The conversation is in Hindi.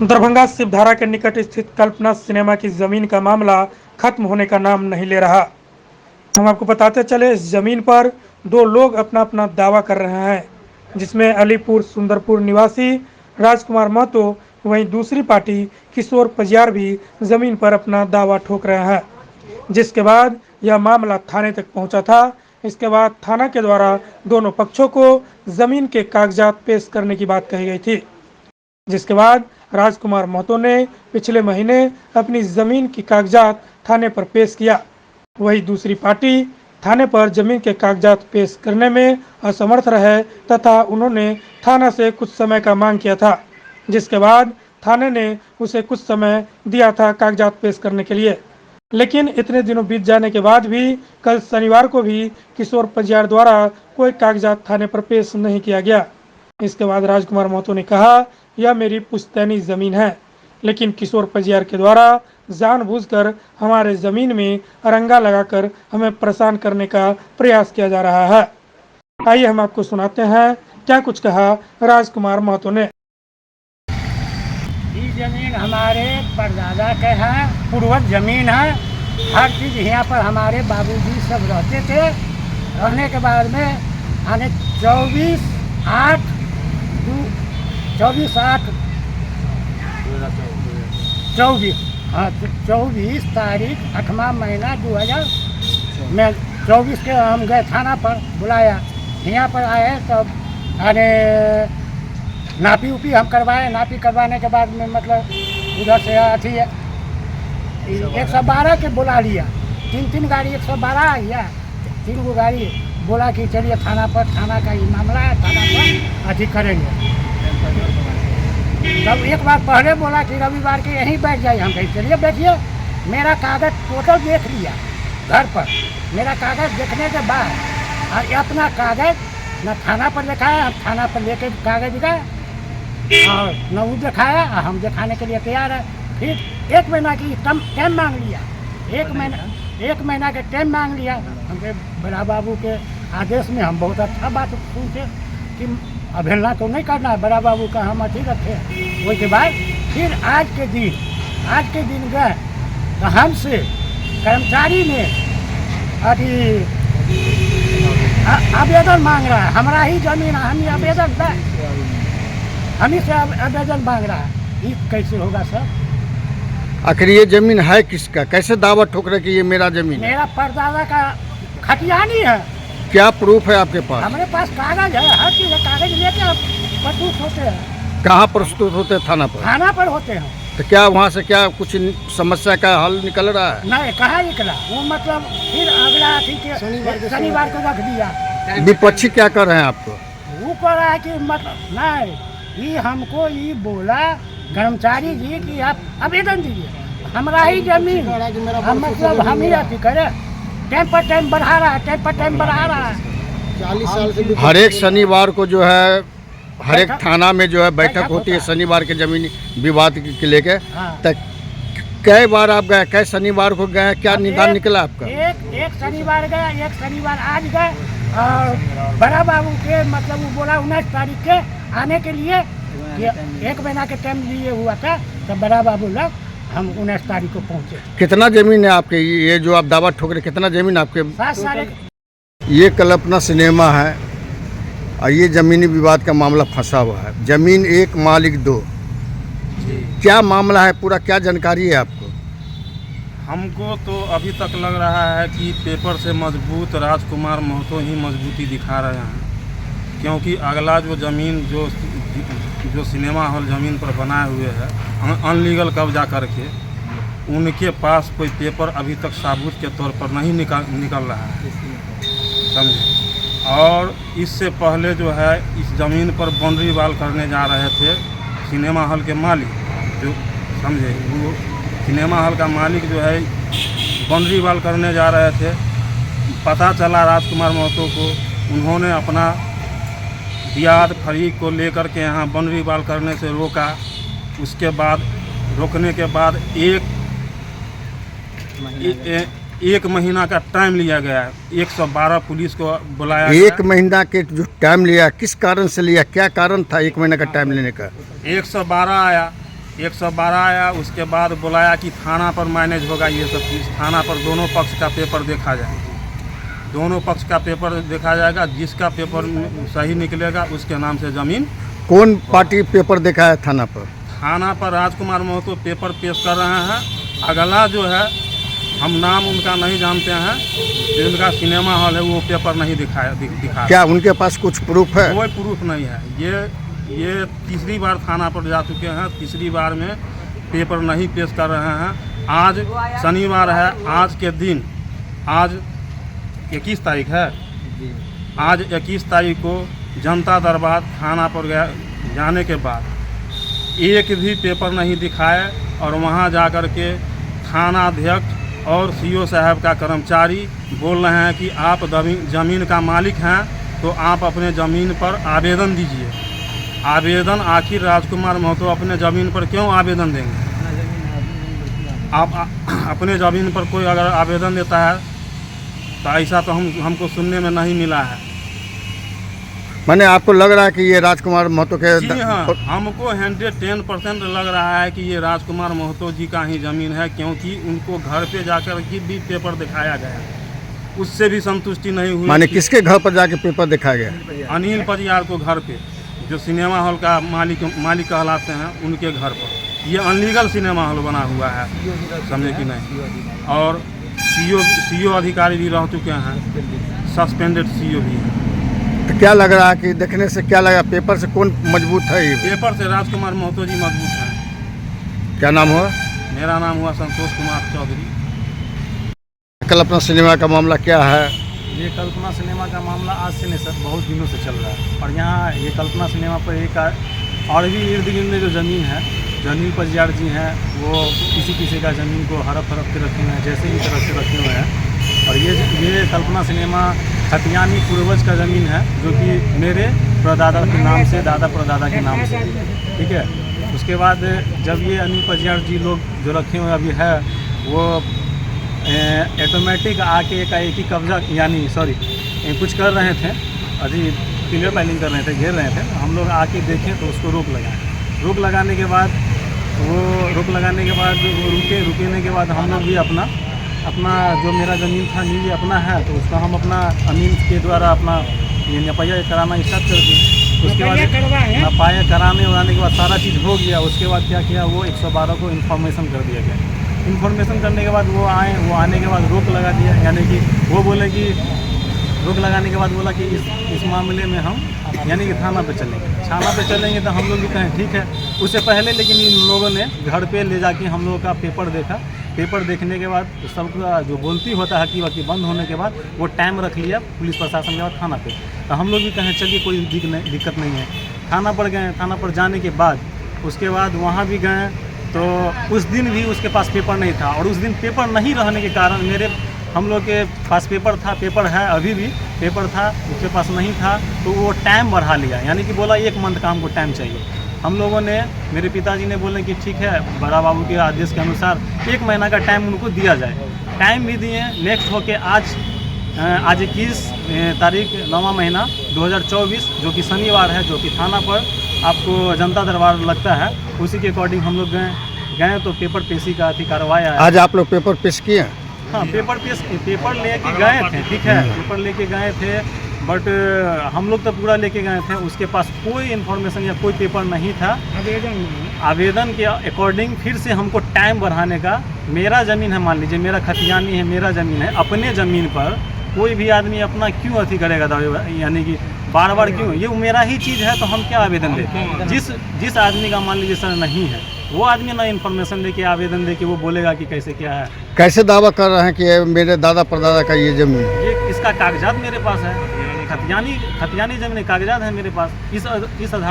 दरभंगा शिवधारा के निकट स्थित कल्पना सिनेमा की जमीन का मामला खत्म होने का नाम नहीं ले रहा। हम आपको बताते चले, इस जमीन पर दो लोग अपना अपना दावा कर रहे हैं, जिसमें अलीपुर सुंदरपुर निवासी राजकुमार महतो, वहीं दूसरी पार्टी किशोर पजियार भी जमीन पर अपना दावा ठोक रहे हैं। जिसके बाद यह मामला थाने तक पहुंचा था। इसके बाद थाना के द्वारा दोनों पक्षों को जमीन के कागजात पेश करने की बात कही गई थी। जिसके बाद राजकुमार महतो ने पिछले महीने अपनी जमीन की कागजात थाने पर पेश किया। वही दूसरी पार्टी थाने पर जमीन के कागजात पेश करने में असमर्थ रहे तथा उन्होंने थाना से कुछ समय का मांग किया था। जिसके बाद थाने ने उसे कुछ समय दिया था कागजात पेश करने के लिए, लेकिन इतने दिनों बीत जाने के बाद भी कल शनिवार को भी किशोर पजियार द्वारा कोई कागजात थाने पर पेश नहीं किया गया। इसके बाद राजकुमार महतो ने कहा, यह मेरी पुश्तैनी जमीन है, लेकिन किशोर पजियार के द्वारा जानबूझकर हमारे जमीन में अरंगा लगाकर हमें परेशान करने का प्रयास किया जा रहा है। आइए हम आपको सुनाते हैं क्या कुछ कहा राजकुमार महतो ने। ये जमीन हमारे परदादा के हैं, पूर्वज जमीन है। हर चीज़ यहाँ पर हमारे बाबूजी सब रहते थे। रहने के बाद में आने 24 तारीख 8वां महीना 2000 में 24 के हम गए थाना पर, बुलाया। यहाँ पर आए तब अरे नापी उपी हम करवाए। नापी करवाने के बाद में मतलब उधर से अथी 112 के बुला लिया। तीन गाड़ी 112 या 3 गो गाड़ी बोला कि चलिए थाना पर, थाना का ये मामला है, थाना पर अथी करेंगे। तब एक बार पहले बोला कि रविवार के यहीं बैठ जाइए। हम कहीं चलिए बैठिए। मेरा कागज़ टोटल देख लिया घर पर। मेरा कागज़ देखने के बाद और अपना कागज़ न थाना पर दिखाया। हम थाना पर लेके कागज़ गए और न वो दिखाया। हम दिखाने के लिए तैयार है। फिर 1 महीना की टाइम मांग लिया। 1 महीना के टाइम मांग लिया। हमके बड़ा बाबू के आदेश में हम बहुत अच्छा बात पूछे कि अवहेलना तो नहीं करना है, बड़ा बाबू का हम अथी रखे। उसके बाद फिर आज के दिन गए तो हमसे कर्मचारी ने अथी आवेदन मांग रहा है। हमारा ही जमीन है, हम ही आवेदन हम ही से आवेदन मांग रहा है। ये कैसे होगा सर? आखिर ये जमीन है किसका? कैसे दावा ठोक रहे कि ये मेरा जमीन है? मेरा परदादा का खतियानी है। क्या प्रूफ है आपके पास? हमारे पास कागज है, हर चीज कागज लेके प्रस्तुत होते हैं। कहाँ प्रस्तुत होते हैं? थाना पर। थाना पर होते हैं। तो क्या वहाँ से क्या कुछ समस्या का हल निकल रहा है? नहीं, कहाँ निकला वो, मतलब फिर अगला अथी के शनिवार को रख दिया। विपक्षी क्या कर रहे हैं आपको? वो कह रहा है कि मतलब नहीं, ये हमको ये बोला कर्मचारी जी कि आप आवेदन दीजिए, हमारा ही जमीन, हम मतलब हम ही अथी करें। टाइम पर टाइम बढ़ा रहा है, टाइम पर टाइम बढ़ा रहा है। 40 साल से हर एक शनिवार को जो है हर एक थाना में जो है बैठक होती है शनिवार के जमीन विवाद के लेके। तक कई बार आप गए? कई शनिवार को गए? क्या निदान निकला आपका? एक शनिवार गया, एक शनिवार आज गए और बड़ा बाबू के मतलब वो बोला 19 तारीख के आने के लिए। 1 महीना के टाइम लिए हुआ था, तब बड़ा बाबू लोग हम 19 तारीख को पहुँचे। कितना जमीन है आपके? ये जो आप दावा ठोक रहे, कितना जमीन आपके? 7 साल। ये कल्पना सिनेमा है और ये जमीनी विवाद का मामला फंसा हुआ है। जमीन 1 मालिक 2। क्या मामला है पूरा, क्या जानकारी है आपको? हमको तो अभी तक लग रहा है कि पेपर से मजबूत राजकुमार महतो ही मजबूती दिखा रहे हैं, क्योंकि अगला जो ज़मीन जो सिनेमा हॉल ज़मीन पर बनाए हुए है अनलीगल कब्जा करके, उनके पास कोई पेपर अभी तक सबूत के तौर पर नहीं निकल रहा है, समझे। और इससे पहले जो है इस ज़मीन पर बाउंड्री वाल करने जा रहे थे सिनेमा हॉल के मालिक, जो समझे, वो सिनेमा हॉल का मालिक जो है बाउंड्री वाल करने जा रहे थे। पता चला राजकुमार महतो को, उन्होंने अपना दियाद फरीक को लेकर के यहाँ बाउंड्री वाल करने से रोका। उसके बाद रोकने के बाद एक महीना का टाइम लिया गया। 112 पुलिस को बुलाया। 1 महीना के जो टाइम लिया, किस कारण से लिया? क्या कारण था 1 महीने का टाइम लेने का? 112 आया, 112 आया, उसके बाद बुलाया कि थाना पर मैनेज होगा ये सब चीज़। थाना पर दोनों पक्ष का पेपर देखा जाए, दोनों पक्ष का पेपर देखा जाएगा। जिसका पेपर सही निकलेगा उसके नाम से ज़मीन। कौन पार्टी पेपर देखा है थाना पर? थाना पर राजकुमार महतो पेपर पेश कर रहे हैं। अगला जो है, हम नाम उनका नहीं जानते हैं, जिनका सिनेमा हॉल है वो पेपर नहीं दिखा। क्या उनके पास कुछ प्रूफ है? कोई प्रूफ नहीं है। ये तीसरी बार थाना पर जा चुके हैं, तीसरी बार में पेपर नहीं पेश कर रहे हैं। आज शनिवार है, आज के दिन, आज 21 तारीख है, आज 21 तारीख को जनता दरबार थाना पर जाने के बाद एक भी पेपर नहीं दिखाए और वहां जाकर के थाना अध्यक्ष और सीओ साहब का कर्मचारी बोल रहे हैं कि आप ज़मीन का मालिक हैं तो आप अपने ज़मीन पर आवेदन दीजिए। आवेदन आखिर राजकुमार महतो अपने ज़मीन पर क्यों आवेदन देंगे? आप अपने ज़मीन पर कोई अगर आवेदन देता है तो ऐसा तो हमको सुनने में नहीं मिला है। मैंने आपको लग रहा है कि ये राजकुमार महतो के? जी हाँ, हमको 110% लग रहा है कि ये राजकुमार महतो जी का ही ज़मीन है, क्योंकि उनको घर पे जाकर के भी पेपर दिखाया गया, उससे भी संतुष्टि नहीं हुई। माने किसके घर पर जाके पेपर दिखाया गया? अनिल परियार को घर पे, जो सिनेमा हॉल का मालिक कहलाते हैं, उनके घर पर। ये अनलीगल सिनेमा हॉल बना हुआ है, समझे कि नहीं। और सीओ अधिकारी भी रह चुके हैं, सस्पेंडेड सीओ भी है। तो क्या लग रहा है कि देखने से क्या लगा, पेपर से कौन मजबूत है? ये पेपर से राजकुमार महतो जी मजबूत हैं। क्या नाम हुआ? मेरा नाम हुआ संतोष कुमार चौधरी। कल्पना सिनेमा का मामला क्या है? ये कल्पना सिनेमा का मामला आज से नहीं सर, बहुत दिनों से चल रहा है। और यहाँ ये कल्पना सिनेमा पर एक और भी इर्द गिर्द जो ज़मीन है, जो अनिल परियार जी हैं, वो किसी का ज़मीन को हड़प के रखे हुए हैं, जैसे ही तरह से रखे हुए हैं। और ये कल्पना सिनेमा खतियानी पूर्वज का ज़मीन है, जो कि मेरे परदादा के नाम से, दादा परदादा के नाम से, ठीक है। उसके बाद जब ये अनिल परियार जी लोग जो रखे हुए अभी है, वो ऑटोमेटिक आके एक ही कब्जा, यानी कुछ कर रहे थे, अभी क्लियर फाइलिंग कर रहे थे, घेर रहे थे। हम लोग आके देखें तो उसको रोक लगाने के बाद वो रुकने के बाद हम लोग भी अपना जो मेरा ज़मीन था निजी अपना है, तो उसका हम अपना अमीन के द्वारा अपना ये नपाया कराना स्टार्ट कर दिए। उसके बाद नपाया कराने के बाद सारा चीज़ हो गया। उसके बाद क्या किया, वो 112 को इन्फॉर्मेशन कर दिया गया। इन्फॉर्मेशन करने के बाद वो आने के बाद रोक लगा दिया, यानी कि वो बोले कि रोक लगाने के बाद बोला कि इस मामले में हम यानी कि थाना पे चलेंगे। तो हम लोग भी कहें ठीक है। उससे पहले लेकिन इन लोगों ने घर पे ले जाके हम लोगों का पेपर देखा। पेपर देखने के बाद सबका जो बोलती होता है कि बंद होने के बाद वो टाइम रख लिया पुलिस प्रशासन के बाद थाना पे। तो हम लोग भी कहें चलिए कोई दिक्कत नहीं है। थाना पर गए, थाना पर जाने के बाद उसके बाद वहाँ भी गए तो उस दिन भी उसके पास पेपर नहीं था। और उस दिन पेपर नहीं रहने के कारण हम लोग के पास पेपर है, अभी भी पेपर था, उसके पास नहीं था, तो वो टाइम बढ़ा लिया, यानी कि बोला 1 मंथ का हमको टाइम चाहिए। हम लोगों ने, मेरे पिताजी ने बोले कि ठीक है, बड़ा बाबू के आदेश के अनुसार 1 महीना का टाइम उनको दिया जाए। टाइम भी दिए। नेक्स्ट होके आज 21 तारीख 9वां महीना 2024, जो कि शनिवार है, जो कि थाना पर आपको जनता दरबार लगता है, उसी के अकॉर्डिंग हम लोग गए तो पेपर पेशी का कार्रवाई आया। आज आप लोग पेपर पेश किए? हाँ, पेपर लेके गए थे, ठीक है, पेपर लेके गए थे, बट हम लोग तो पूरा लेके गए थे। उसके पास कोई इन्फॉर्मेशन या कोई पेपर नहीं था। आवेदन के अकॉर्डिंग फिर से हमको टाइम बढ़ाने का, मेरा ज़मीन है, मान लीजिए मेरा खतियानी है, मेरा ज़मीन है, अपने ज़मीन पर कोई भी आदमी अपना क्यों अथी करेगा, यानी कि बार क्यों, ये मेरा ही चीज़ है तो हम क्या आवेदन दें? जिस आदमी का मान लीजिए सर नहीं है, वो आदमी ना इन्फॉर्मेशन दे के आवेदन दे के वो बोलेगा कि कैसे क्या है। कैसे दावा कर रहे हैं कि मेरे दादा परदादा का ये ज़मीन है? ये इसका कागजात मेरे पास है, खतियानी ज़मीन कागजात है मेरे पास। इस आधार